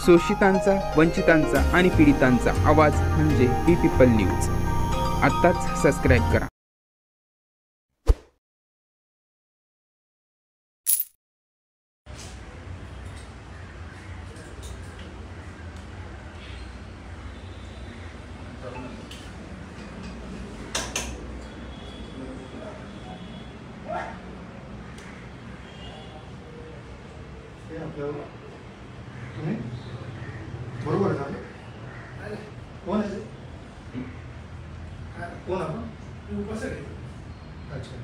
शोषितांचा, वंचितांचा आणि पीडितांचा आवाज म्हणजे बी पीपल न्यूज। आत्ताच सबस्क्राइब करा। तुम्ही बरोबर आहे ना? कोण आहे? कोण आपण? अच्छा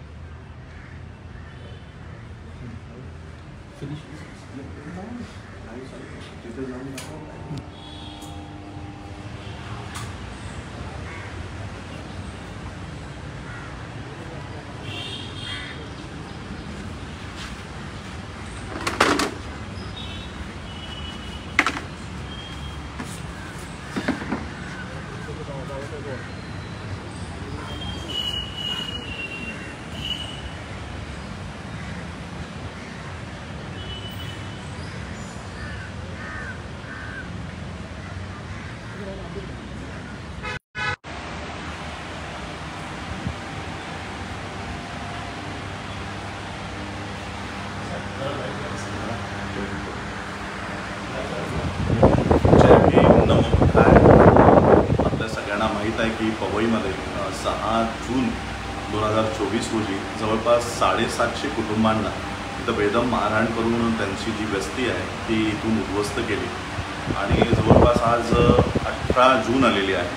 आपल्या सगळ्यांना माहीत आहे की पवईमध्ये 6 जून 2024 रोजी जवळपास 750 कुटुंबांना इथं बेदम मारहाण करून त्यांची जी वस्ती आहे ती इथून उद्ध्वस्त केली आणि जवळपास आज 18 जून आलेली आहे।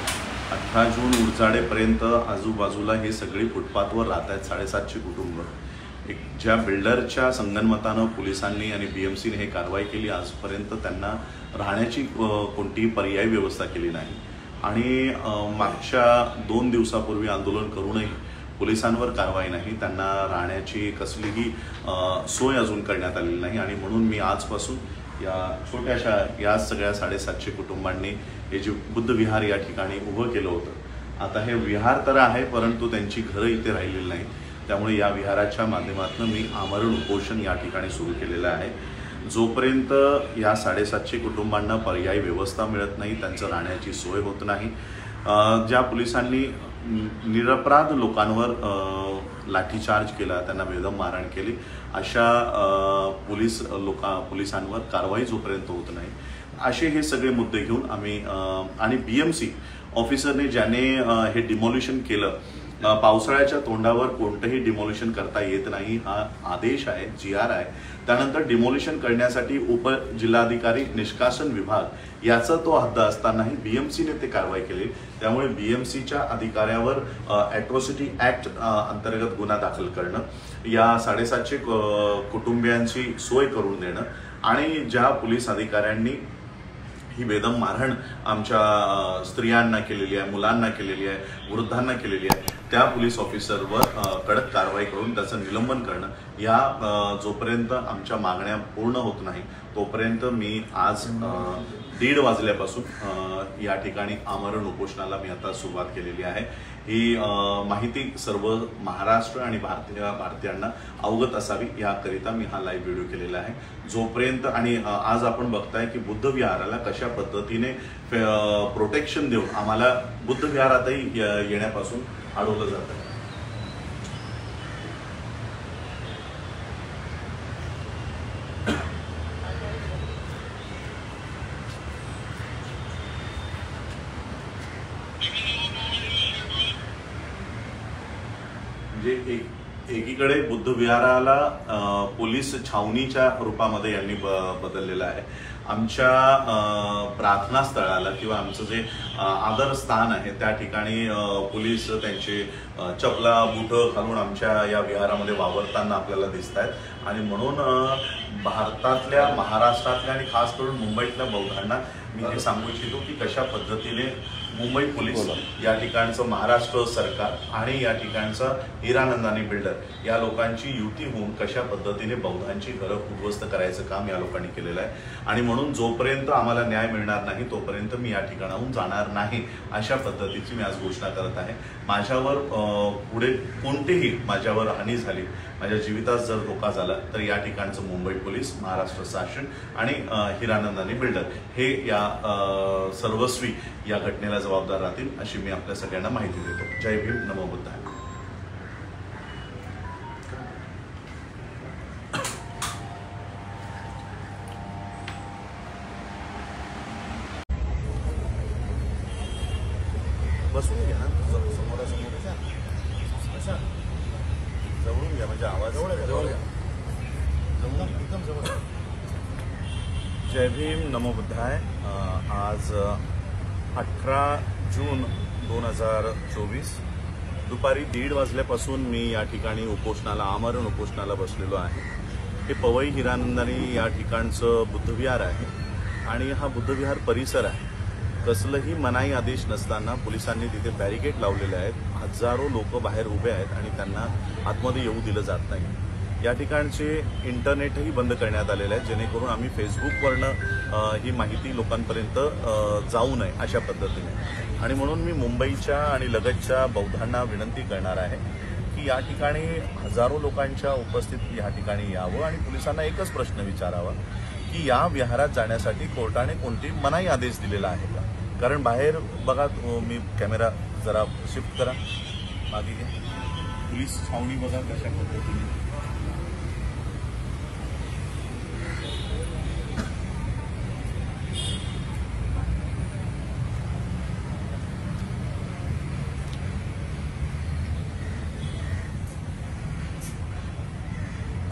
18 जून उरचाडेपर्यंत आजूबाजूला हे सगळी फुटपाथवर राहत आहेत 750 कुटुंब। एक ज्या बिल्डरच्या संगनमतानं पोलिसांनी आणि BMCने हे कारवाई केली, आजपर्यंत त्यांना राहण्याची कोणतीही पर्यायी व्यवस्था केली नाही आणि मागच्या 2 दिवसापूर्वी आंदोलन करूनही पोलिसांवर कारवाई नाही, त्यांना राहण्याची कसलीही सोय अजून करण्यात आलेली नाही आणि म्हणून मी आजपासून या छोट्याशा या सगळ्या 750 कुटुंबांनी हे जे बुद्ध विहार या ठिकाणी उभं केलं होतं, आता हे विहार तर आहे परंतु त्यांची घरं इथे राहिलेली नाहीत, त्यामुळे या विहाराच्या माध्यमातून मी आमरण उपोषण या ठिकाणी सुरू केलेलं आहे। जोपर्यंत या 750 कुटुंबांना पर्यायी व्यवस्था मिळत नाही, त्यांचं राहण्याची सोय होत नाही, ज्या पोलिसांनी निरपराध लोकांवर लाठीचार्ज केला, त्यांना बेदम मारहाण केली, अशा पोलिसांवर कारवाई जोपर्यंत होत नाही, असे हे सगळे मुद्दे घेऊन आम्ही आणि BMC ऑफिसरने ज्याने हे डिमॉलिशन केलं, पावसाळ्याच्या तोंडावर कोणतंही डिमॉलिशन करता येत नाही हा आदेश आहे, GR आहे। त्यानंतर डिमॉलिशन करण्यासाठी उपजिल्हाधिकारी निष्कासन विभाग याचा तो हद्द असतानाही BMCने ते कारवाई केली, त्यामुळे BMCच्या अधिकाऱ्यावर ॲट्रॉसिटी ॲक्ट अंतर्गत गुन्हा दाखल करणं, या 750 कुटुंबियांची सोय करून देणं आणि ज्या पोलीस अधिकाऱ्यांनी ही बेदम मारहाण आमच्या स्त्रियांना केलेली आहे, मुलांना केलेली आहे, वृद्धांना केलेली आहे, त्या पोलीस ऑफिसरवर कडक कारवाई करून त्याचं निलंबन करणं, या जोपर्यंत आमच्या मागण्या पूर्ण होत नाही तोपर्यंत मी आज 1:30 वाजल्यापासून या ठिकाणी आमरण उपोषणाला मी आता सुरुवात केलेली आहे। ही माहिती सर्व महाराष्ट्र आणि भारतीयांना अवगत असावी याकरिता मी हा लाईव्ह व्हिडिओ केलेला आहे। जोपर्यंत आणि आज आपण बघताय की बुद्ध विहाराला कशा पद्धतीने प्रोटेक्शन देऊन आम्हाला बुद्ध विहारातही येण्यापासून अडवलं जातं। म्हणजे एकीकडे बुद्ध विहाराला पोलीस छावणीच्या रूपामध्ये यांनी बदललेलं आहे। आमच्या प्रार्थना स्थळाला किंवा आमचं जे आदर स्थान आहे त्या ठिकाणी पोलीस त्यांचे चपला बूट घालून आमच्या या विहारामध्ये वावरताना आपल्याला दिसत आहेत आणि म्हणून भारतातल्या, महाराष्ट्रातल्या आणि खास करून मुंबईतल्या बौद्धांना मी हे सांगू इच्छितो की कशा पद्धतीने मुंबई पोलीस या ठिकाणचं, महाराष्ट्र सरकार आणि या ठिकाणचं हिरानंदानी बिल्डर या लोकांची युती होऊन कशा पद्धतीने बौद्धांची घरं उद्ध्वस्त करायचं काम या लोकांनी केलेलं आहे आणि म्हणून जोपर्यंत आम्हाला न्याय मिळणार नाही तोपर्यंत मी या ठिकाणाहून जाणार नाही, अशा पद्धतीची मी आज घोषणा करत आहे. माझ्यावर पुढे कोणतीही माझ्यावर हानी झाली, माझ्या जीवितास जर धोका झाला तर या ठिकाणचं मुंबई पोलीस, महाराष्ट्र शासन आणि हिरानंदानी बिल्डर हे या सर्वस्वी या घटनेला जबाबदार राहतील, अशी मी आपल्या सगळ्यांना माहिती देतो. जय भीम, नमो बुद्धाय. बसून घ्या, समोरासमोर जवळून घ्या, म्हणजे आवाज जवळ घ्या. एकदम जवळ. जय भीम, नमो बुद्धाय. आज 18 जून 2024 दुपारी 1:30 वाजल्यापासून मी या ठिकाणी उपोषणाला, आमरण उपोषणाला बसलेलो आहे. हे पवई हिरानंदानी या ठिकाणचं बुद्धविहार आहे आणि हा बुद्धविहार परिसर आहे. कसलंही मनाई आदेश नसताना पोलिसांनी तिथे बॅरिकेड लावलेले आहेत. हजारो लोक बाहेर उभे आहेत आणि त्यांना आतमध्ये येऊ दिलं जात नाही. या ठिकाणचे इंटरनेटही बंद करण्यात आलेले आहेत, जेणेकरून आम्ही फेसबुकवरनं ही माहिती लोकांपर्यंत जाऊ नये अशा पद्धतीने. आणि म्हणून मी मुंबईच्या आणि लगतच्या बौद्धांना विनंती करणार आहे की या ठिकाणी हजारो लोकांच्या उपस्थितीत या ठिकाणी यावं आणि पोलिसांना एकच प्रश्न विचारावा की या विहारात जाण्यासाठी कोर्टाने कोणती मनाई आदेश दिलेला आहे का. कारण बाहेर बघा, मी कॅमेरा जरा शिफ्ट करा मागे घ्या, पोलीस छावणी बघा कशा पद्धतीने.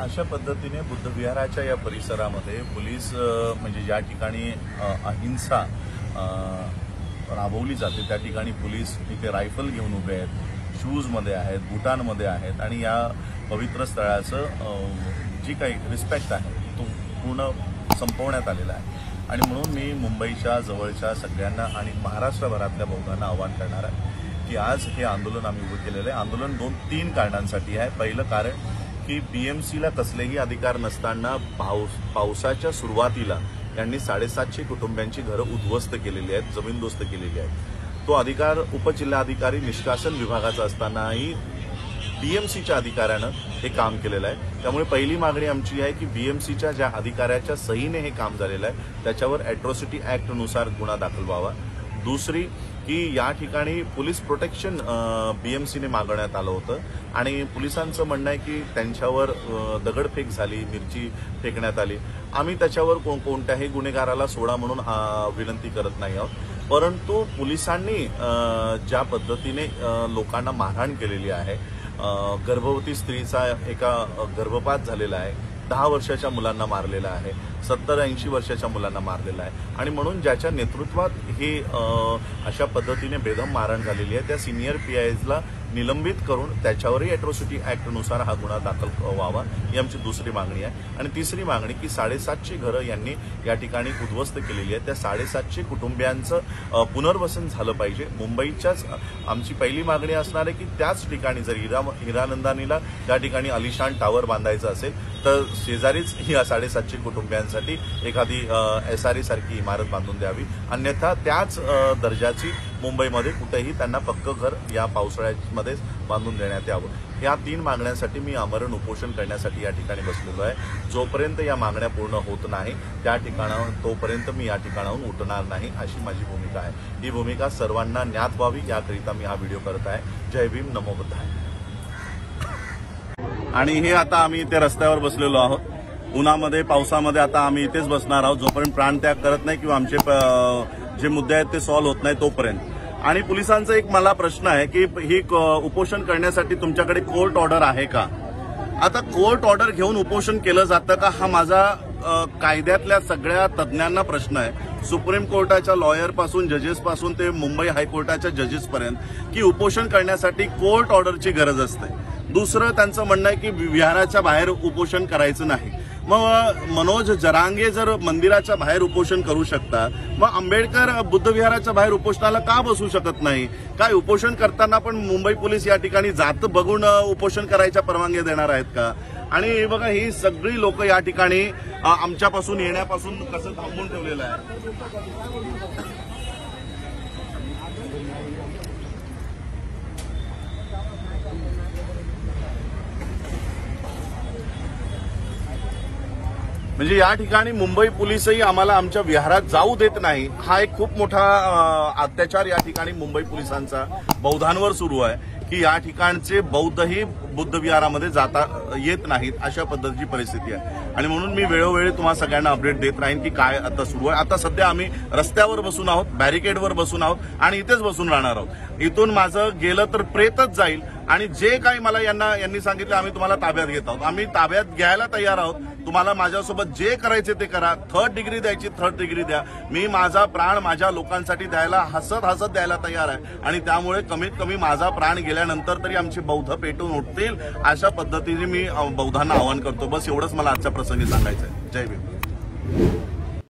अशा पद्धतीने बुद्धविहाराच्या या परिसरामध्ये पोलीस म्हणजे ज्या ठिकाणी अहिंसा राबवली जाते त्या ठिकाणी पोलीस इथे रायफल घेऊन उभे आहेत, शूजमध्ये आहेत, बुटांमध्ये आहेत आणि या पवित्र स्थळाचं जी काही रिस्पेक्ट आहे तो पूर्ण संपवण्यात आलेला आहे. आणि म्हणून मी मुंबईच्या जवळच्या सगळ्यांना आणि महाराष्ट्रभरातल्या बौद्धांना आवाहन करणार आहे की आज हे आंदोलन आम्ही उभं केलेलं आहे. आंदोलन 2-3 कारणांसाठी आहे. पहिलं कारण की बीएमसीला कसलेही अधिकार नसताना पावसाच्या सुरुवातीला यांनी 750 कुटुंबियांची घरं उद्ध्वस्त केलेली आहेत, जमीनदोस्त केलेली आहेत. तो अधिकार उपजिल्हाधिकारी निष्कासन विभागाचा असतानाही बीएमसीच्या अधिकाऱ्यानं हे काम केलेलं आहे. त्यामुळे पहिली मागणी आमची आहे की बीएमसीच्या ज्या अधिकाऱ्याच्या सहीने हे काम झालेलं आहे त्याच्यावर अॅट्रॉसिटी ॲक्टनुसार गुन्हा दाखल व्हावा. दुसरी की या ठिकाणी पोलीस प्रोटेक्शन बीएमसीने मागवण्यात आलं होतं आणि पोलिसांचं म्हणणं आहे की त्यांच्यावर दगडफेक झाली, मिरची फेकण्यात आली. आम्ही त्याच्यावर कोणत्याही गुन्हेगाराला सोडा म्हणून विनंती करत नाही आहोत, परंतु पोलिसांनी ज्या पद्धतीने लोकांना मारहाण केलेली आहे, गर्भवती स्त्रीचा एका गर्भपात झालेला आहे, 10 वर्षाच्या मुलांना मारलेला आहे, 70-80 वर्षाच्या मुलांना मारलेला आहे आणि म्हणून ज्याच्या नेतृत्वात हे अशा पद्धतीने बेदम मारहाण झालेली आहे त्या सिनियर पीआयला निलंबित करून त्याच्यावरही अॅट्रॉसिटी ॲक्टनुसार हा गुन्हा दाखल व्हावा, ही आमची दुसरी मागणी आहे. आणि तिसरी मागणी की 750 घरं यांनी या ठिकाणी उद्ध्वस्त केलेली आहे, त्या 750 कुटुंबियांचं पुनर्वसन झालं पाहिजे. मुंबईच्याच आमची पहिली मागणी असणार आहे की त्याच ठिकाणी जर हिरानंदानीला त्या ठिकाणी अलिशान टावर बांधायचं असेल तर शेजारीच या 750 कुटुंबियांसाठी एखादी SRE सारखी इमारत बांधून द्यावी, अन्यथा त्याच दर्जाची मुंबईमध्ये कुठेही त्यांना पक्कं घर या पावसाळ्यामध्येच बांधून देण्यात यावं. या 3 मागण्यांसाठी मी आमरण उपोषण करण्यासाठी या ठिकाणी बसलेलो आहे. जोपर्यंत या मागण्या पूर्ण होत नाही त्या ठिकाणावर तोपर्यंत मी या ठिकाणाहून उठणार नाही, अशी माझी भूमिका आहे. ही भूमिका सर्वांना ज्ञात व्हावी याकरिता मी हा व्हिडिओ करत आहे. जय भीम, नमो बुद्धाय. आणि हे आता आम्ही इथे रस्त्यावर बसलेलो आहोत, उन्हामध्ये पावसामध्ये. आता आम्ही इथेच बसणार आहोत जोपर्यंत प्राणत्याग करत नाही किंवा आमचे जे मुद्दे आहेत ते सॉल्व्ह होत नाही तोपर्यंत. आणि पोलिसांचा एक मला प्रश्न आहे की ही उपोषण करण्यासाठी तुमच्याकडे कोर्ट ऑर्डर आहे का. आता कोर्ट ऑर्डर घेऊन उपोषण केलं जातं का, हा माझा कायद्यातल्या सगळ्या तज्ज्ञांना प्रश्न आहे. सुप्रीम कोर्टाच्या लॉयर पासून जजेस पासून ते मुंबई हायकोर्टाच्या जजेस पर्यंत की उपोषण करण्यासाठी कोर्ट ऑर्डरची गरज असते. दुसरं त्यांचं म्हणणं आहे की विहाराच्या बाहेर उपोषण करायचं नाही. मग मनोज जरांगे जर मंदिराच्या बाहेर उपोषण करू शकता, मग आंबेडकर बुद्धविहाराच्या बाहेर उपोषणाला का बसू शकत नाही? काय उपोषण करताना पण मुंबई पोलीस या ठिकाणी जात बघून उपोषण करायच्या परवानगी देणार आहेत का? आणि बघा, ही सगळी लोक या ठिकाणी आमच्यापासून येण्यापासून कसं थांबवून ठेवलेलं आहे. म्हणजे या ठिकाणी मुंबई पोलीसही आम्हाला आमच्या विहारात जाऊ देत नाही. हा एक खूप मोठा अत्याचार या ठिकाणी मुंबई पोलिसांचा बौद्धांवर सुरू आहे की या ठिकाणचे बौद्धही बुद्ध विहारामध्ये जाता येत नाहीत, अशा पद्धतीची परिस्थिती आहे. आणि म्हणून मी वेळोवेळी तुम्हा सगळ्यांना अपडेट देत राहीन की काय आता सुरू आहे. आता सध्या आम्ही रस्त्यावर बसून आहोत, बॅरिकेडवर बसून आहोत आणि इथेच बसून राहणार आहोत. इथून माझं गेलं तर प्रेतच जाईल. आणि जे काही मला यांनी सांगितलं, आम्ही तुम्हाला ताब्यात घेत आहोत, आम्ही ताब्यात घ्यायला तयार आहोत. तुम्हाला माझ्यासोबत जे करायचे ते करा. थर्ड डिग्री द्यायची थर्ड डिग्री द्या. मी माझा प्राण माझ्या लोकांसाठी द्यायला हसत हसत द्यायला तयार आहे. आणि त्यामुळे कमीत कमी माझा प्राण गेल्यानंतर तरी आमचे बौद्ध पेटून उठतील, अशा पद्धतीने मी बौद्धांना आवाहन करतो. बस एवढंच मला आजच्या प्रसंगी सांगायचं आहे. जय भीम.